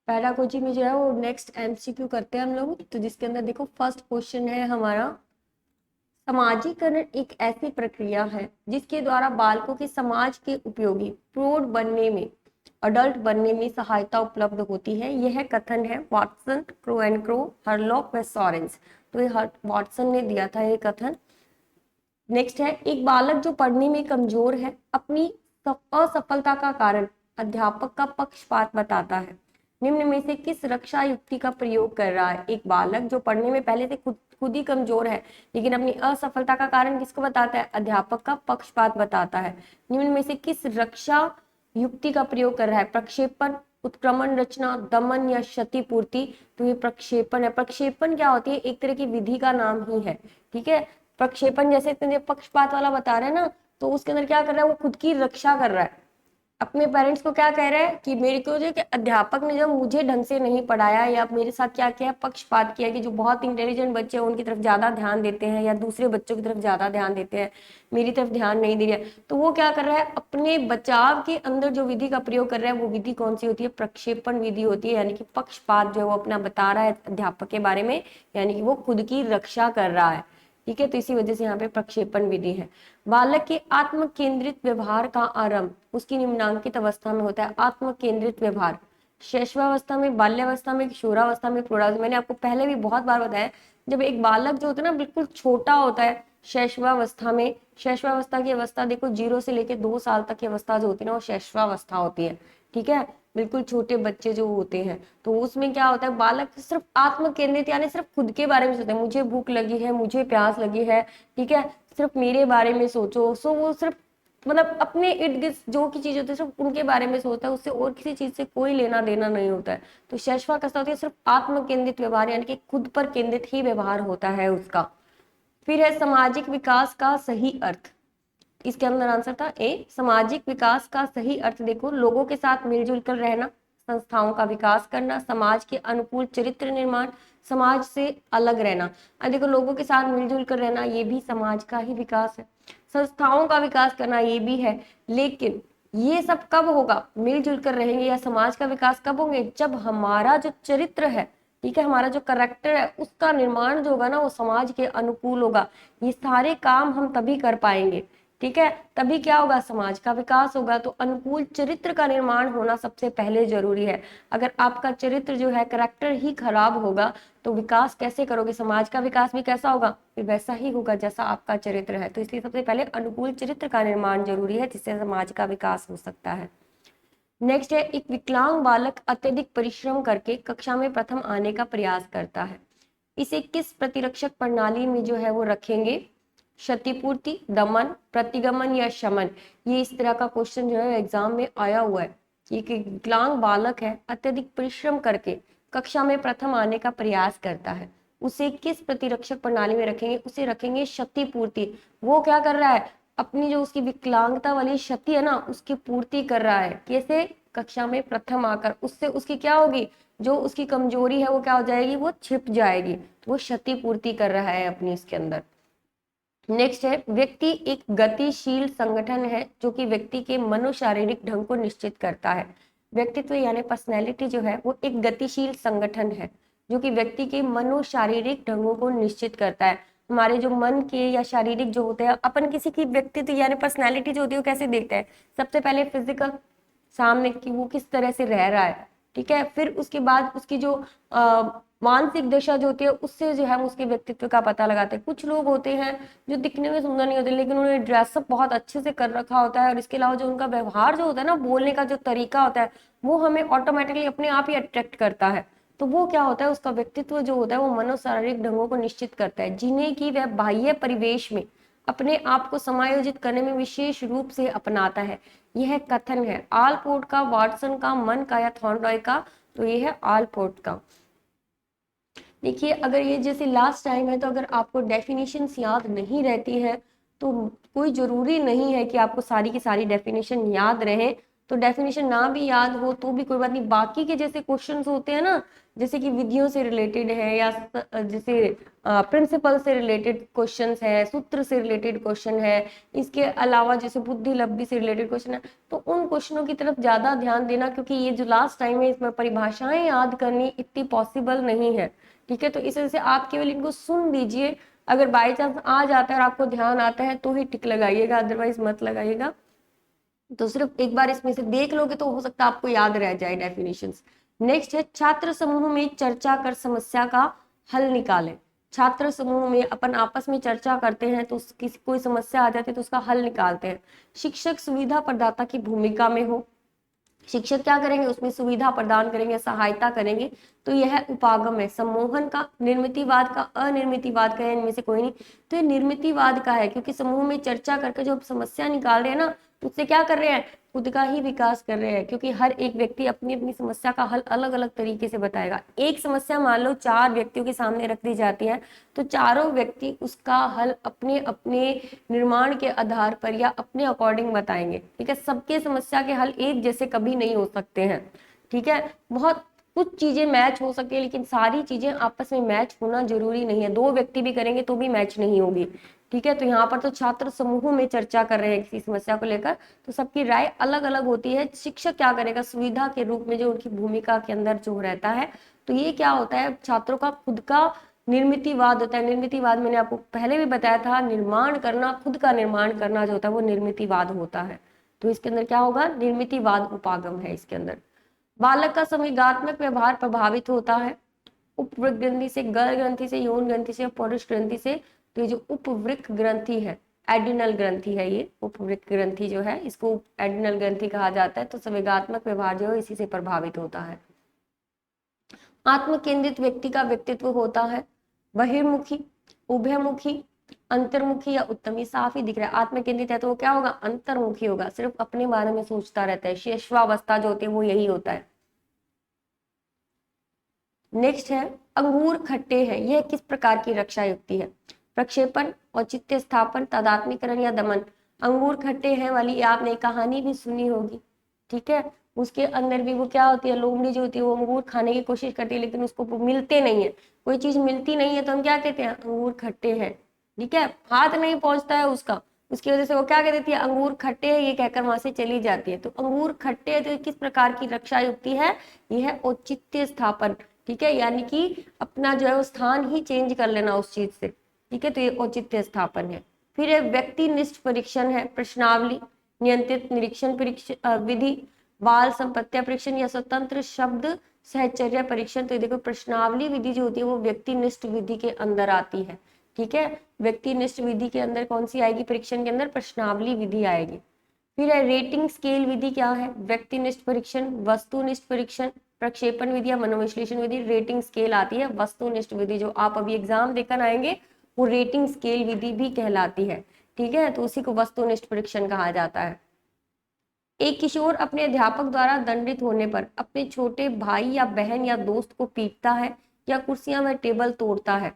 पहला कोची में जो है वो नेक्स्ट एमसीक्यू करते हैं हम लोग। तो जिसके अंदर देखो फर्स्ट क्वेश्चन है हमारा, समाजीकरण एक ऐसी प्रक्रिया है जिसके द्वारा बालकों के समाज के उपयोगी प्रौढ़ बनने में, अडल्ट बनने में सहायता उपलब्ध होती है। यह कथन है Watson, crow and crow, Hurlock व सॉरेंस। तो ये वाटसन ने दिया था ये कथन। नेक्स्ट है, एक बालक जो पढ़ने में कमजोर है अपनी असफलता का कारण अध्यापक का पक्षपात बताता है। निम्न में से किस रक्षा युक्ति का प्रयोग कर रहा है? एक बालक जो पढ़ने में पहले से खुद ही कमजोर है लेकिन अपनी असफलता का कारण किसको बताता है? अध्यापक का पक्षपात बताता है। निम्न में से किस रक्षा युक्ति का प्रयोग कर रहा है? प्रक्षेपण, उत्क्रमण रचना, दमन या क्षतिपूर्ति। तो ये प्रक्षेपण है। प्रक्षेपण क्या होती है? एक तरह की विधि का नाम ही है। ठीक है, प्रक्षेपण जैसे पक्षपात वाला बता रहे हैं ना, तो उसके अंदर क्या कर रहा है? वो खुद की रक्षा कर रहा है। अपने पेरेंट्स को क्या कह रहा है कि मेरे को जो कि अध्यापक ने जब मुझे ढंग से नहीं पढ़ाया या मेरे साथ क्या किया, पक्षपात किया, कि जो बहुत इंटेलिजेंट बच्चे हैं उनकी तरफ ज्यादा ध्यान देते हैं या दूसरे बच्चों की तरफ ज्यादा ध्यान देते हैं, मेरी तरफ ध्यान नहीं दे रहा है। तो वो क्या कर रहा है? अपने बचाव के अंदर जो विधि का प्रयोग कर रहा है वो विधि कौन सी होती है? प्रक्षेपण विधि होती है। यानी कि पक्षपात जो है वो अपना बता रहा है अध्यापक के बारे में, यानी कि वो खुद की रक्षा कर रहा है। ठीक है, तो इसी वजह से यहाँ पे प्रक्षेपण विधि है। बालक के आत्म केंद्रित व्यवहार का आरंभ उसकी निम्नांकित अवस्था में होता है। आत्म केंद्रित व्यवहार शैशवावस्था में, बाल्यावस्था में, किशोरावस्था में, प्रौढ़ावस्था। मैंने आपको पहले भी बहुत बार बताया, जब एक बालक जो होता है ना बिल्कुल छोटा होता है शैशवावस्था में, शैशवावस्था की अवस्था देखो 0 से लेकर 2 साल तक की अवस्था जो होती है ना वो शैशवावस्था होती है। ठीक है, बिल्कुल छोटे बच्चे जो होते हैं, तो उसमें क्या होता है? बालक सिर्फ आत्म केंद्रित यानी सिर्फ खुद के बारे में सोचते हैं। मुझे भूख लगी है, मुझे प्यास लगी है, ठीक है, सिर्फ मेरे बारे में सोचो। सो वो सिर्फ मतलब अपने इर्द गिर्द जो की चीज होती है सिर्फ उनके बारे में सोचता है, उससे और किसी चीज से कोई लेना देना नहीं होता है। तो शैशवावस्था होती है सिर्फ आत्म केंद्रित व्यवहार, यानी कि खुद पर केंद्रित ही व्यवहार होता है उसका। फिर है सामाजिक विकास का सही अर्थ। इसके अंदर आंसर था ए, सामाजिक विकास का सही अर्थ देखो लोगों के साथ मिलजुल कर रहना, संस्थाओं का विकास करना, समाज के अनुकूल चरित्र निर्माण, समाज से अलग रहना। अब देखो लोगों के साथ मिलजुल कर रहना ये भी समाज का ही विकास है, संस्थाओं का विकास करना ये भी है। लेकिन ये सब कब होगा? मिलजुल कर रहेंगे या समाज का विकास कब होंगे? जब हमारा जो चरित्र है, ठीक है, हमारा जो करेक्टर है उसका निर्माण जो होगा ना वो समाज के अनुकूल होगा। ये सारे काम हम तभी कर पाएंगे। ठीक है, तभी क्या होगा? समाज का विकास होगा। तो अनुकूल चरित्र का निर्माण होना सबसे पहले जरूरी है। अगर आपका चरित्र जो है करेक्टर ही खराब होगा तो विकास कैसे करोगे? समाज का विकास भी कैसा होगा? फिर वैसा ही होगा जैसा आपका चरित्र है। तो इसलिए सबसे पहले अनुकूल चरित्र का निर्माण जरूरी है जिससे समाज का विकास हो सकता है। नेक्स्ट है, एक विकलांग बालक अत्यधिक परिश्रम करके कक्षा में प्रथम आने का प्रयास करता है। इसे किस प्रतिरक्षक प्रणाली में जो है वो रखेंगे? क्षतिपूर्ति, दमन, प्रतिगमन या शमन। ये इस तरह का क्वेश्चन जो है एग्जाम में आया हुआ है। एक विकलांग बालक है, अत्यधिक परिश्रम करके कक्षा में प्रथम आने का प्रयास करता है, उसे किस प्रतिरक्षक प्रणाली में रखेंगे? उसे रखेंगे क्षतिपूर्ति। वो क्या कर रहा है? अपनी जो उसकी विकलांगता वाली क्षति है ना उसकी पूर्ति कर रहा है। कैसे? कक्षा में प्रथम आकर। उससे उसकी क्या होगी? जो उसकी कमजोरी है वो क्या हो जाएगी? वो छिप जाएगी। वो क्षतिपूर्ति कर रहा है अपनी इसके अंदर। नेक्स्ट है, व्यक्ति एक गतिशील संगठन है जो कि व्यक्ति के मनोशारीरिक ढंग को निश्चित करता है। व्यक्तित्व यानी पर्सनैलिटी जो है वो एक गतिशील संगठन है जो कि व्यक्ति के मनोशारीरिक ढंगों को निश्चित करता है। हमारे जो मन के या शारीरिक जो होते हैं, अपन किसी की व्यक्तित्व यानी पर्सनैलिटी जो होती है वो कैसे देखते हैं? सबसे पहले फिजिकल, सामने की वो किस तरह से रह रहा है, ठीक है, फिर उसके बाद उसकी जो मानसिक दशा जो होती है उससे जो है हम उसके व्यक्तित्व का पता लगाते हैं। कुछ लोग होते हैं जो दिखने में सुंदर नहीं होते लेकिन उन्होंने ड्रेसअप बहुत अच्छे से कर रखा होता है, और इसके अलावा जो उनका व्यवहार जो होता है ना, बोलने का जो तरीका होता है वो हमें ऑटोमेटिकली अपने आप ही अट्रैक्ट करता है। तो वो क्या होता है? उसका व्यक्तित्व जो होता है वो मनोशारीरिक ढंगों को निश्चित करता है जिन्हें कि वह बाह्य परिवेश में अपने आप को समायोजित करने में विशेष रूप से अपनाता है। यह कथन है आलपोर्ट का, वाटसन का, मन का या थॉर्नडॉय का। तो ये है आलपोर्ट का। देखिए अगर ये जैसे लास्ट टाइम है तो अगर आपको डेफिनेशंस याद नहीं रहती है तो कोई जरूरी नहीं है कि आपको सारी की सारी डेफिनेशन याद रहे। तो डेफिनेशन ना भी याद हो तो भी कोई बात नहीं, बाकी के जैसे क्वेश्चंस होते हैं ना, जैसे कि विधियों से रिलेटेड है या जैसे प्रिंसिपल से रिलेटेड क्वेश्चंस है, सूत्र से रिलेटेड क्वेश्चन है, इसके अलावा जैसे बुद्धि लब्धि से रिलेटेड क्वेश्चन है, तो उन क्वेश्चनों की तरफ ज्यादा ध्यान देना, क्योंकि ये जो लास्ट टाइम है इसमें परिभाषाएं याद करनी इतनी पॉसिबल नहीं है। ठीक है, तो इस वजह से आप केवल इनको सुन लीजिए, अगर बाई चांस आ जाता है और आपको ध्यान आता है तो ही टिक लगाइएगा, अदरवाइज मत लगाइएगा। तो सिर्फ एक बार इसमें से देख लोगे तो हो सकता है आपको याद रह जाए डेफिनेशंस। नेक्स्ट है छात्र समूह में चर्चा कर समस्या का हल निकालें। छात्र समूह में अपन आपस में चर्चा करते हैं तो किसी कोई समस्या आ जाती है तो उसका हल निकालते हैं। शिक्षक सुविधा प्रदाता की भूमिका में हो, शिक्षक क्या करेंगे, उसमें सुविधा प्रदान करेंगे, सहायता करेंगे, तो यह उपागम है। सम्मोहन का, निर्मितिवाद का, अनिर्मितिवाद का, इनमें से कोई नहीं, तो ये निर्मितिवाद का है, क्योंकि समूह में चर्चा करके जो समस्या निकाल रहे हैं ना, उससे क्या कर रहे हैं, खुद का ही विकास कर रहे हैं, क्योंकि हर एक व्यक्ति अपनी अपनी समस्या का हल अलग अलग तरीके से बताएगा। एक समस्या मान लो 4 व्यक्तियों के सामने रख दी जाती है, तो चारों व्यक्ति उसका हल अपने अपने निर्माण के आधार पर या अपने अकॉर्डिंग बताएंगे। ठीक है, सबके समस्या के हल एक जैसे कभी नहीं हो सकते हैं। ठीक है, बहुत कुछ चीजें मैच हो सकती है, लेकिन सारी चीजें आपस में मैच होना जरूरी नहीं है, 2 व्यक्ति भी करेंगे तो भी मैच नहीं होगी। ठीक है, तो यहाँ पर तो छात्र समूह में चर्चा कर रहे हैं किसी समस्या को लेकर, तो सबकी राय अलग अलग होती है। शिक्षक क्या करेगा, सुविधा के रूप में जो उनकी भूमिका के अंदर जो रहता है, तो ये क्या होता है, छात्रों का खुद का निर्मितिवाद होता है। निर्मितिवाद मैंने आपको पहले भी बताया था, निर्माण करना, खुद का निर्माण करना जो होता है वो निर्मितिवाद होता है। तो इसके अंदर क्या होगा, निर्मितिवाद उपागम है इसके अंदर। बालक का संवेगात्मक व्यवहार प्रभावित होता है उपवृक्क ग्रंथि से, गर्भ ग्रंथि से, यौन ग्रंथि से, पौरुष ग्रंथि से। तो ये जो उपवृक्क ग्रंथि है, एडिनल ग्रंथि है, ये उपवृक्क ग्रंथि जो है इसको एडिनल ग्रंथि कहा जाता है। तो संवेगात्मक व्यवहार जो है इसी से प्रभावित होता है। आत्म केंद्रित व्यक्ति का व्यक्तित्व होता है बहिर्मुखी, उभयमुखी, अंतर्मुखी या उत्तम। ये साफ ही दिख रहा है, आत्म केंद्रित है तो वो क्या होगा, अंतर्मुखी होगा, सिर्फ अपने बारे में सोचता रहता है। शेषवावस्था जो होती है वो यही होता है। नेक्स्ट है अंगूर खट्टे हैं, यह किस प्रकार की रक्षा युक्ति है। प्रक्षेपण, औचित्य स्थापन, तादात्म्यकरण या दमन। अंगूर खट्टे हैं वाली आपने कहानी भी सुनी होगी। ठीक है, उसके अंदर भी वो क्या होती है, लोमड़ी जो होती है वो अंगूर खाने की कोशिश करती है, लेकिन उसको मिलते नहीं है, कोई चीज मिलती नहीं है, तो हम क्या कहते हैं, अंगूर खट्टे हैं। ठीक है, हाथ नहीं पहुंचता है उसका, उसकी वजह से वो क्या कह देती है, अंगूर खट्टे है, ये कहकर वहां से चली जाती है। तो अंगूर खट्टे है तो किस प्रकार की रक्षा युक्ति है, यह है औचित्य स्थापन। ठीक है, यानी कि अपना जो है वो स्थान ही चेंज कर लेना उस चीज से। ठीक है, तो ये औचित्य स्थापन है। फिर है व्यक्तिनिष्ठ परीक्षण है, प्रश्नावली, नियंत्रित निरीक्षण परीक्षण विधि, बाल संपत्ति परीक्षण या स्वतंत्र शब्द सहचर्य परीक्षण। तो देखो प्रश्नावली विधि जो होती है वो व्यक्तिनिष्ठ विधि के अंदर आती है। ठीक है, व्यक्तिनिष्ठ विधि के अंदर कौन सी आएगी, परीक्षण के अंदर प्रश्नावली विधि आएगी। फिर है रेटिंग स्केल विधि, क्या है, व्यक्तिनिष्ठ परीक्षण, वस्तुनिष्ठ परीक्षण, प्रक्षेपण विधि या मनोविश्लेषण विधि। रेटिंग स्केल आती है, वस्तुनिष्ठ विधि जो आप अभी एग्जाम देकर आएंगे वो रेटिंग स्केल विधि भी कहलाती है। ठीक है, तो उसी को वस्तुनिष्ठ परीक्षण कहा जाता है। एक किशोर अपने अध्यापक द्वारा दंडित होने पर अपने छोटे भाई या बहन या दोस्त को पीटता है या कुर्सियां व टेबल तोड़ता है।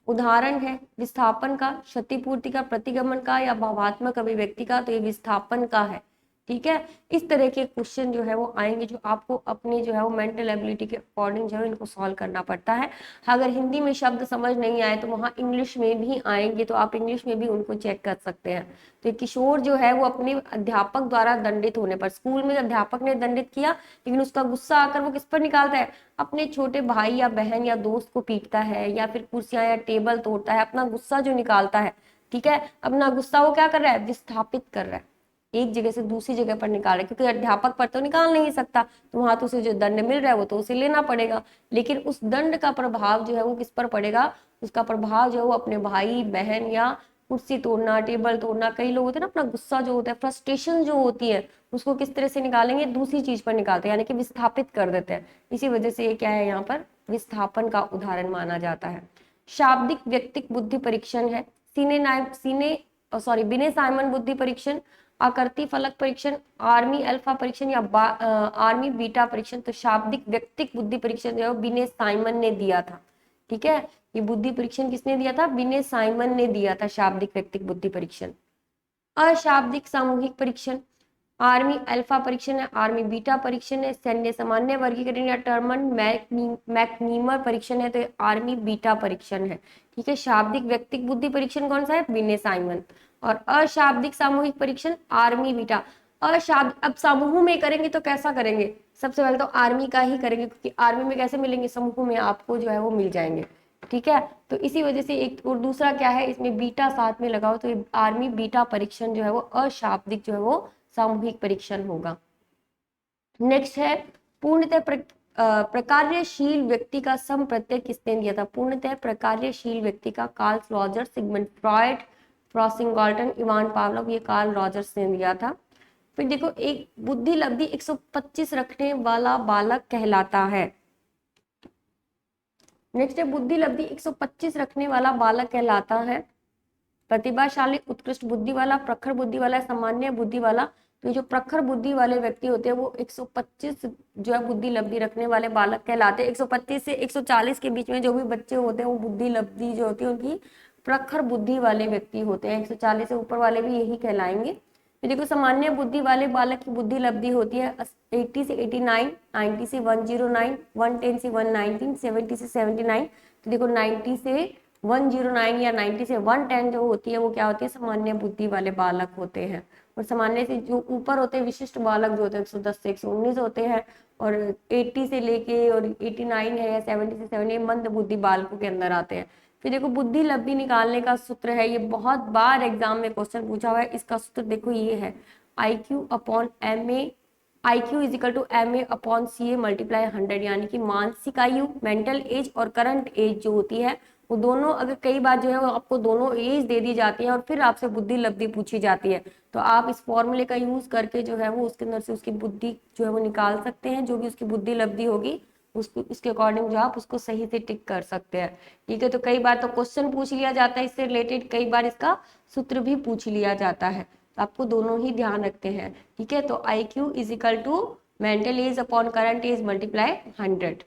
उदाहरण है विस्थापन का, क्षतिपूर्ति का, प्रतिगमन का या भावात्मक अभिव्यक्ति का। तो ये विस्थापन का है। ठीक है, इस तरह के क्वेश्चन जो है वो आएंगे, जो आपको अपनी जो है वो मेंटल एबिलिटी के अकॉर्डिंग जो है इनको सॉल्व करना पड़ता है। अगर हिंदी में शब्द समझ नहीं आए तो वहाँ इंग्लिश में भी आएंगे, तो आप इंग्लिश में भी उनको चेक कर सकते हैं। तो किशोर जो है वो अपने अध्यापक द्वारा दंडित होने पर, स्कूल में अध्यापक ने दंडित किया लेकिन उसका गुस्सा आकर वो किस पर निकालता है, अपने छोटे भाई या बहन या दोस्त को पीटता है या फिर कुर्सियां या टेबल तोड़ता है, अपना गुस्सा जो निकालता है। ठीक है, अपना गुस्सा वो क्या कर रहा है, विस्थापित कर रहा है, एक जगह से दूसरी जगह पर निकाल रहा है, क्योंकि अध्यापक पर तो निकाल नहीं सकता, तो वहां तो उसे जो दंड मिल रहा है वो तो उसे लेना पड़ेगा। लेकिन उस दंड का प्रभाव जो है वो किस पर पड़ेगा, उसका प्रभाव जो है वो अपने भाई बहन या कुर्सी तोड़ना, टेबल तोड़ना, कई लोग होते हैं ना अपना गुस्सा जो होता है, फ्रस्ट्रेशन जो होती है उसको किस तरह से निकालेंगे, दूसरी चीज पर निकालते हैं, यानी कि विस्थापित कर देते हैं। इसी वजह से ये क्या है, यहाँ पर विस्थापन का उदाहरण माना जाता है। शाब्दिक व्यक्तिक बुद्धि परीक्षण है, बिने साइमन बुद्धि परीक्षण, आकृति फलक परीक्षण, आर्मी अल्फा परीक्षण या आर्मी बीटा परीक्षण। तो शाब्दिक व्यक्तिक बुद्धि परीक्षण जो है बिने साइमन ने दिया था। ठीक है, ये बुद्धि परीक्षण किसने दिया था, बिने साइमन ने दिया था, शाब्दिक व्यक्तिक बुद्धि परीक्षण। अशाब्दिक सामूहिक परीक्षण, आर्मी अल्फा परीक्षण है, आर्मी बीटा परीक्षण है, सैन्य सामान्य वर्गीकरण या टर्मन मैकनीमर परीक्षण है, तो ये आर्मी बीटा परीक्षण है। ठीक है, शाब्दिक व्यक्तिक बुद्धि परीक्षण कौन सा है, विनय साइमन। और अशाब्दिक सामूहिक परीक्षण आर्मी बीटा। अशाब्द अब समूह में करेंगे तो कैसा करेंगे, सबसे पहले तो आर्मी का ही करेंगे, क्योंकि आर्मी में कैसे मिलेंगे, समूह में आपको जो है वो मिल जाएंगे। ठीक है, तो इसी वजह से एक और दूसरा क्या है, इसमें बीटा साथ में लगाओ, तो ये आर्मी बीटा परीक्षण जो है वो अशाब्दिक जो है वो सामूहिक परीक्षण होगा। नेक्स्ट है पूर्णतः प्रकार्यशील व्यक्ति का सम प्रत्यय किसने दिया था। पूर्णतः प्रकार्यशील व्यक्ति का Carl Rogers, Sigmund Freud, Francis Galton, Ivan Pavlov, ये कार्ल रॉजर्स ने दिया था। फिर देखो, एक बुद्धि लब्धि 125 रखने वाला बालक कहलाता है। नेक्स्ट है बुद्धि लब्धि 125 रखने वाला बालक कहलाता है प्रतिभाशाली, उत्कृष्ट बुद्धि वाला, प्रखर बुद्धि वाला, सामान्य बुद्धि वाला। तो जो प्रखर बुद्धि वाले व्यक्ति होते हैं वो 125 जो है बुद्धि लब्धि रखने वाले बालक कहलाते हैं। 125 से 140 के बीच में जो भी बच्चे होते हैं वो बुद्धि लब्धि जो होती है उनकी प्रखर बुद्धि वाले व्यक्ति होते हैं। 140 से ऊपर वाले भी यही कहलाएंगे। तो देखो, सामान्य बुद्धि वाले बालक की बुद्धि लब्धि होती है 80 से 89, 90 से 109, 110 से 119, 70 से 79। तो देखो 90 से 109 या 90 से 110 जो होती है वो क्या होती है, सामान्य बुद्धि वाले बालक होते हैं। और सामान्य से जो ऊपर होते हैं विशिष्ट बालक जो होते हैं 110 से 119 होते हैं। और 80 से लेके और 89 है या 70 से 70 मंद बुद्धि बालकों के अंदर आते हैं। फिर देखो, बुद्धि लब्धि निकालने का सूत्र है, ये बहुत बार एग्जाम में क्वेश्चन पूछा हुआ है। इसका सूत्र देखो ये है, IQ upon MA, IQ is equal to MA upon CA multiply 100, यानी कि मानसिक आयु, मेंटल एज और करंट एज जो होती है वो दोनों, अगर कई बार जो है वो आपको दोनों एज दे दी जाती है और फिर आपसे बुद्धि लब्धि पूछी जाती है, तो आप इस फॉर्मूले का यूज करके जो है वो उसके अंदर से उसकी बुद्धि जो है वो निकाल सकते हैं। जो भी उसकी बुद्धि लब्धि होगी उसको उसके अकॉर्डिंग जो आप उसको सही से टिक कर सकते हैं। ठीक है, तो कई बार तो क्वेश्चन पूछ लिया जाता है इससे रिलेटेड, कई बार इसका सूत्र भी पूछ लिया जाता है, तो आपको दोनों ही ध्यान रखते हैं। ठीक है, तो IQ is equal to mental age upon current age multiply 100।